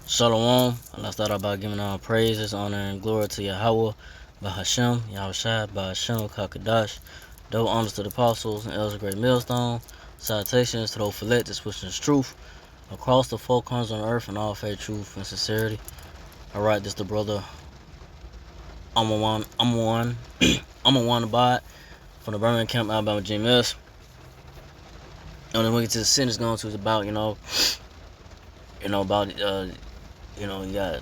Shalom. Let's start out by giving all praises, honor, and glory to Yahweh, Bahashem, Yahushai, Bahashem, Kakadash. Double honors to the apostles and elders of Great Millstone. Salutations to those elected, which is truth, across the four corners on earth, and all faith, truth, and sincerity. Alright, this the brother I'm a one Abad from the Birmingham Camp, Alabama GMS. And then we get to the sentence going to is about, you got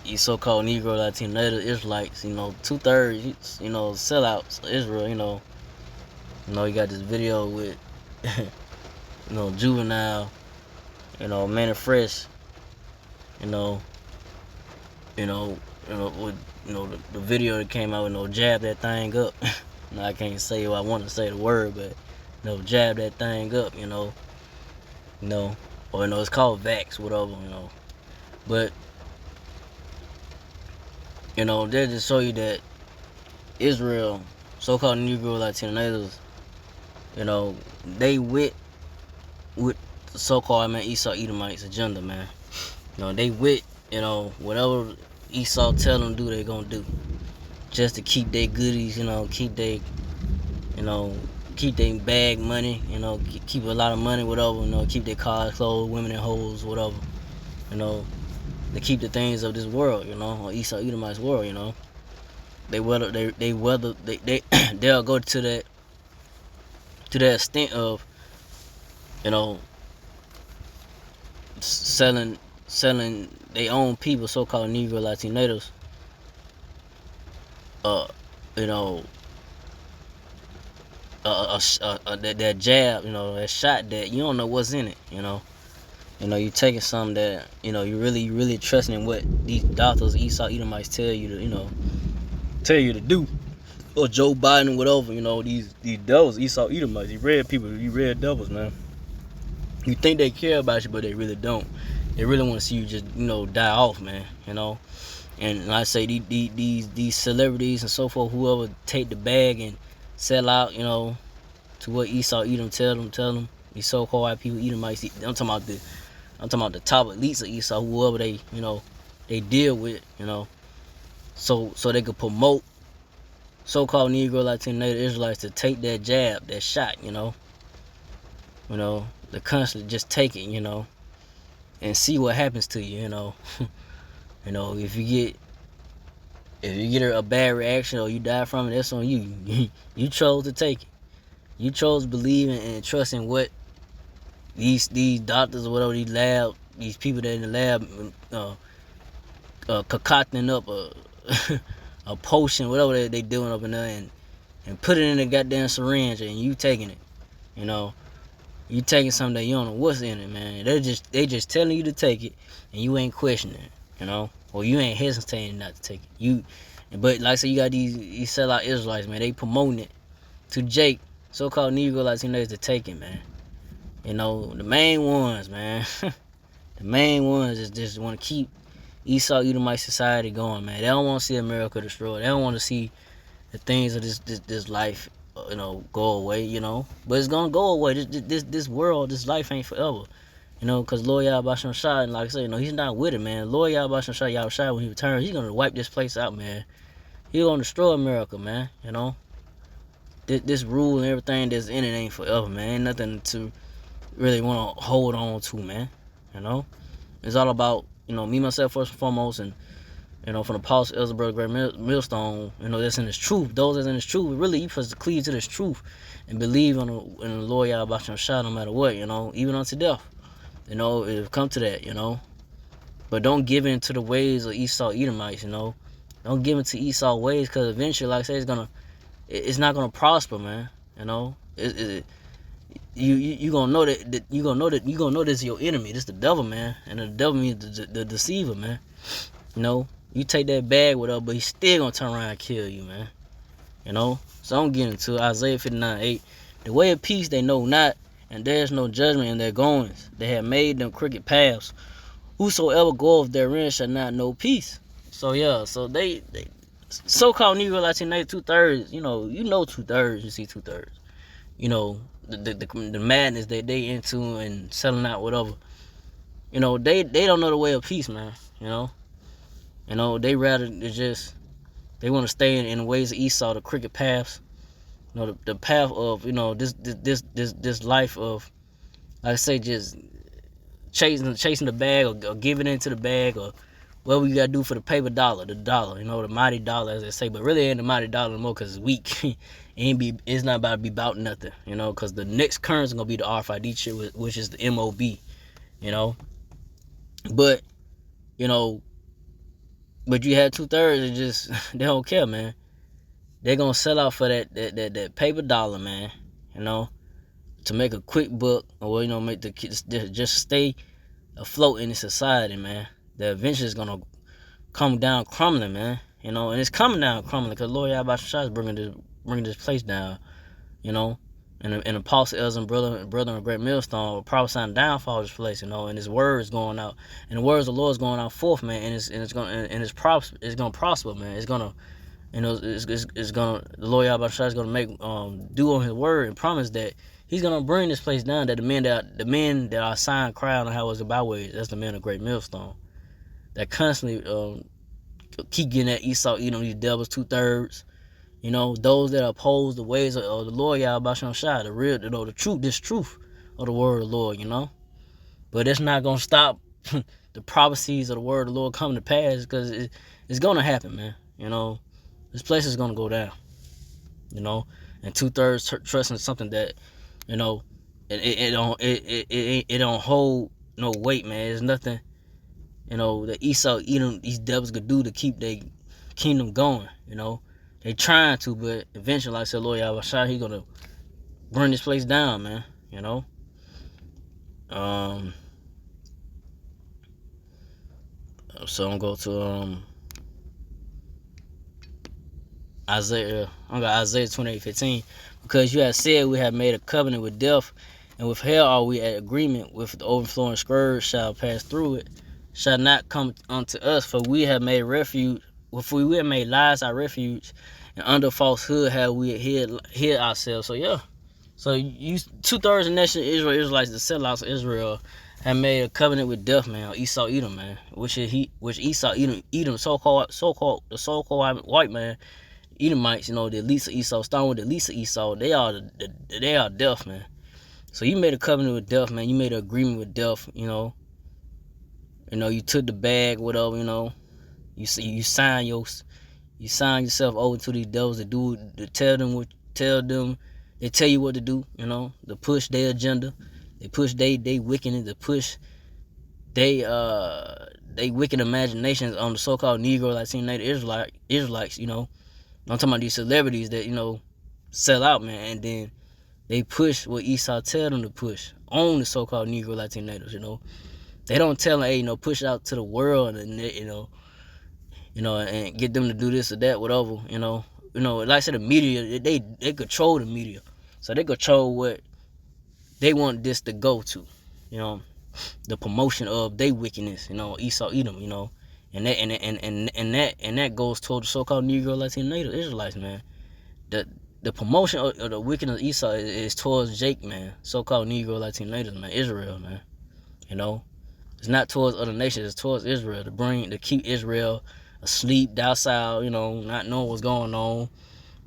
you so-called Negro, Latino, Native Israelites, 2/3, sellouts of Israel, you got this video with, Juvenile, Manny Fresh, you know, with, the video that came out with, jab that thing up. Now I can't say what I want to say the word, but, jab that thing up, or, it's called Vax, whatever, but, they just show you that Israel, so-called Negro, Latino natives, they with the so-called Esau Edomites agenda, man. They with, whatever Esau tell them do, they gonna do, just to keep their goodies, keep their bag money, keep a lot of money, whatever, keep their cars, clothes, women and hoes, whatever, to keep the things of this world, or Esau Edomites world, they'll go to that extent of, selling their own people, so-called Negro, Latino natives, that jab, that shot that you don't know what's in it, you taking something that, you really trusting in what these doctors, Esau Edomites tell you to do, or Joe Biden, whatever, these devils, Esau Edomites, these red people, these red devils, man. You think they care about you, but they really don't. They really want to see you just, die off, man, And like I say, these celebrities and so forth, whoever take the bag and sell out, to what Esau Edom tell them. These so-called white people, Edomites. I'm talking about the top elites of Esau, whoever they deal with, so they could promote so-called Negro, Latino, Native Israelites to take that jab, that shot, the constantly just take it, and see what happens to you, if you get a bad reaction or you die from it, that's on you. You chose to take it. You chose to believe and trust in what these doctors or whatever, these people that in the lab concocting up a potion, whatever they doing up in there, and put it in a goddamn syringe, and you taking it, you taking something that you don't know what's in it, man. They just telling you to take it, and you ain't questioning it, or you ain't hesitating not to take it. But like I said, you got these sellout Israelites, man. They promoting it to Jake, so-called Negro Latinos, to take it, man. The main ones, man. The main ones is just want to keep Esau Edomite society going, man. They don't want to see America destroyed. They don't want to see the things of this life, go away, But it's gonna go away. This world, this life ain't forever, because Lord Yahweh Shai, and like I said, he's not with it, man. Lord Yahweh Shai, when he returns, he's gonna wipe this place out, man. He's gonna destroy America, man. This rule and everything that's in it ain't forever, man. Ain't nothing to really want to hold on to, man. It's all about, me, myself, first and foremost, and from the Apostle Elzebeth Great Millstone, that's in this truth. Those that's in this truth, really, you supposed to cleave to this truth and believe in the Lord Yahweh Shai no matter what, even unto death. It'll come to that, But don't give in to the ways of Esau Edomites, Don't give in to Esau ways, because eventually, like I say, it's not gonna prosper, man. You gonna know that you gonna know this is your enemy. This the devil, man, and the devil means the deceiver, man. You take that bag with up, but he's still gonna turn around and kill you, man. So I'm getting to Isaiah 59:8. The way of peace they know not, and there's no judgment in their goings. They have made them crooked paths. Whosoever goeth therein shall not know peace. So yeah, so they so-called Negro Latino 2/3, 2/3, you see 2/3. The madness that they into and selling out whatever. you know, they don't know the way of peace, man. You know, they rather they want to stay in the ways of Esau, the crooked paths. You know, the path of, you know, this life of, like I say, just chasing the bag, or giving into the bag, or what we gotta do for the paper dollar, the dollar, you know, the mighty dollar, as they say. But really ain't the mighty dollar no more, because it's weak. It's not about to be about nothing, you know, because the next currency gonna be the RFID chip, which is the MOB, you know. But, you know, but you had 2/3 that just they don't care, man. They're gonna sell out for that paper dollar, man. You know, to make a quick buck, or, you know, make the kids just stay afloat in the society, man. That eventually is gonna come down crumbling, man. You know, and it's coming down crumbling, because Lord Yahweh Shai is bringing this place down. You know, and Apostle Els and brother and great millstone will prophesying the downfall of this place. You know, and his word is going out, and the words of the Lord is going out forth, man. And it's gonna prosper, man. It's gonna, you know, it's gonna, the Lord Yahweh Shai is gonna make do on his word, and promise that he's gonna bring this place down. That the men that are signed crown on how it's about ways, that's the men of great millstone, that constantly keep getting at Esau, you know, these devils 2/3. You know, those that oppose the ways of the Lord Yahweh Shai, the real, you know, the truth, this truth of the word of the Lord, you know. But it's not gonna stop the prophecies of the word of the Lord coming to pass, because it's gonna happen, man. You know, this place is gonna go down. You know, and 2/3 trusting something that, you know, it don't hold no weight, man. There's nothing, you know, that Esau, Edom, these devils could do to keep their kingdom going. You know, they trying to, but eventually, like I said, Lord Yahweh Shai, he gonna burn this place down, man. You know. So I'm gonna go to Isaiah. I'm gonna Isaiah 28:15. Because you have said, we have made a covenant with death, and with hell are we at agreement. With the overflowing scourge shall pass through it, shall not come unto us. For we have made refuge. For we have made lies our refuge, and under falsehood have we hid ourselves. So yeah. So you 2/3 of the nation of Israel, Israelites, the sellouts of Israel, have made a covenant with death, man, or Esau Edom, man, which Esau Edom, so-called white man, Edomites, you know, the elites of Esau, starting with the elites of Esau, they are death, man. So you made a covenant with death, man. You made an agreement with death, you know. You know, you took the bag, whatever, you know. You sign yourself over to these devils to tell them. They tell you what to do, you know, to push their agenda. They push they wickedness, to push they wicked imaginations on the so-called Negro, Latino, Native Israelites, you know. I'm talking about these celebrities that, you know, sell out, man, and then they push what Esau tell them to push on the so-called Negro, Latino natives, you know. They don't tell them, hey, you know, push it out to the world, and you know, and get them to do this or that, whatever, you know. You know, like I said, the media, they control the media, so they control what they want this to go to, you know, the promotion of their wickedness, you know, Esau Edom, you know, and that goes toward the so-called Negro, Latino, Native Israelites, man. The promotion of the wickedness of Esau is towards Jake, man, so-called Negro, Latino, Natives, man, Israel, man. You know, it's not towards other nations, it's towards Israel, to keep Israel asleep, docile, you know, not knowing what's going on,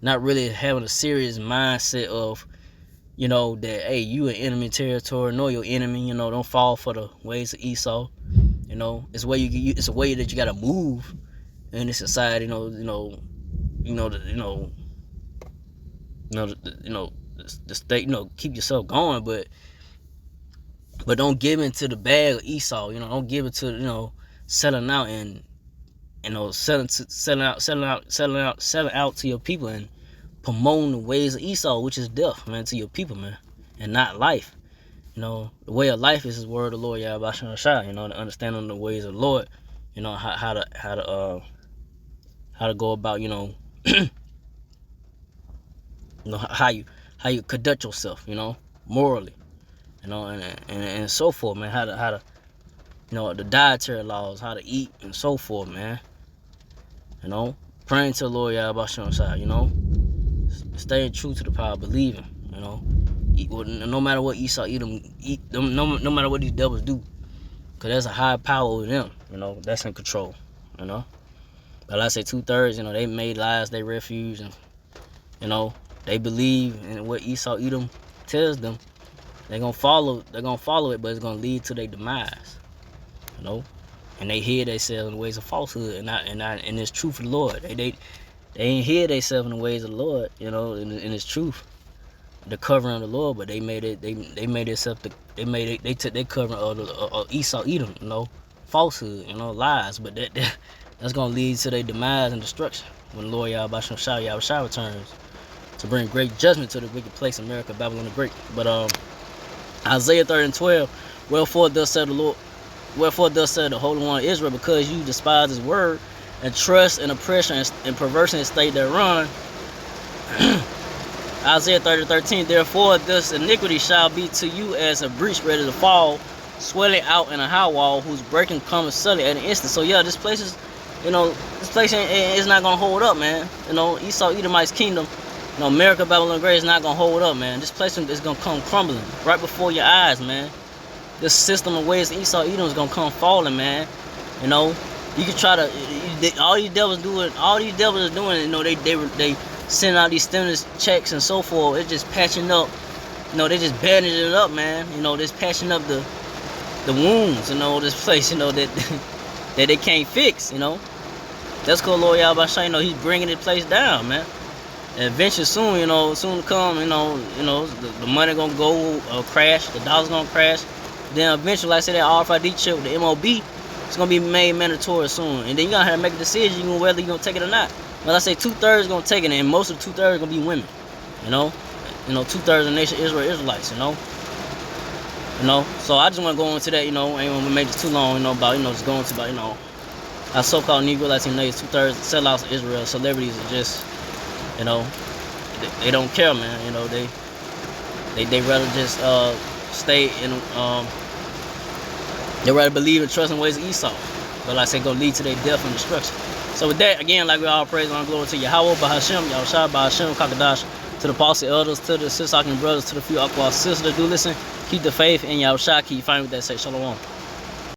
not really having a serious mindset of, you know, that, hey, you in enemy territory, know your enemy, you know, don't fall for the ways of Esau. You know, it's a way that you gotta move in this society, the state, you know, keep yourself going, but don't give into the bag of Esau, you know, don't give it to, you know, selling out and, you know, selling out to your people and promoting the ways of Esau, which is death, man, to your people, man, and not life. You know, the way of life is his word of the Lord Yahweh Shai, you know, to understand on the ways of the Lord, you know, how to go about, you know, you know, how you conduct yourself, you know, morally, you know, and so forth, man, how to you know, the dietary laws, how to eat and so forth, man. You know, praying to the Lord Yahweh Shai, you know, staying true to the power, believing, you know, no matter what Esau Edom, no matter what these devils do, Because there's a high power over them, you know, that's in control, you know. But like I say, 2/3, you know, they made lies their refuge, and, you know, they believe in what Esau Edom tells them. They're gonna follow it, but it's gonna lead to their demise, you know. And they hid themselves in the ways of falsehood, and it's truth of the Lord. They ain't hid themselves in the ways of the Lord, you know, in its truth, the covering of the Lord. But they made it, they made itself they took their covering of Esau Edom, you know, falsehood, you know, lies. But that's gonna lead to their demise and destruction when the Lord Yahweh Shah returns to bring great judgment to the wicked place, America, Babylon the Great. But Isaiah 30:12, wherefore thus said the Lord, wherefore thus said the Holy One of Israel, because you despise his word and trust in oppression and perversion and state that run. Isaiah 30:13, therefore this iniquity shall be to you as a breach ready to fall, swelling out in a high wall, whose breaking comes suddenly at an instant. So yeah, this place is, you know, this place is not gonna hold up, man. You know, Esau Edomite's kingdom, you know, America, Babylon Great is not gonna hold up, man. This place is gonna come crumbling right before your eyes, man. This system of ways Esau Edom is gonna come falling, man. You know, you can try to, all these devils are doing, you know, they send out these stimulus checks and so forth. It's just patching up, you know, they just bandaging it up, man. You know, just patching up the wounds, you know, this place, you know, that that they can't fix, you know. That's cool, Lord Yahweh, you know, he's bringing this place down, man. And eventually, soon, you know, soon to come, you know, the money gonna go crash, the dollar's gonna crash. Then eventually, like I said, that RFID chip, the MOB, it's gonna be made mandatory soon. And then you gotta have to make a decision whether you're gonna take it or not. But I say 2/3 gonna take it, and most of the 2/3 gonna be women. You know, 2/3 of the nation Israel Israelites. You know. So I just want to go into that. You know, ain't want to make this too long. You know, about just going to about our so-called Negro Latino natives, 2/3 sellouts of Israel, celebrities are just, you know, they don't care, man. You know, they rather just stay in they rather believe and trust in ways of Esau. But like I said, gonna lead to their death and destruction. So with that, again, like we all praise and glory to Yahweh, Bahashem, Yahushua, Bahashem, Kakadash, to the apostle elders, to the Sisakin brothers, to the few Aqua sisters that do listen, keep the faith, and Yahushua keep fighting with that, say Shalom.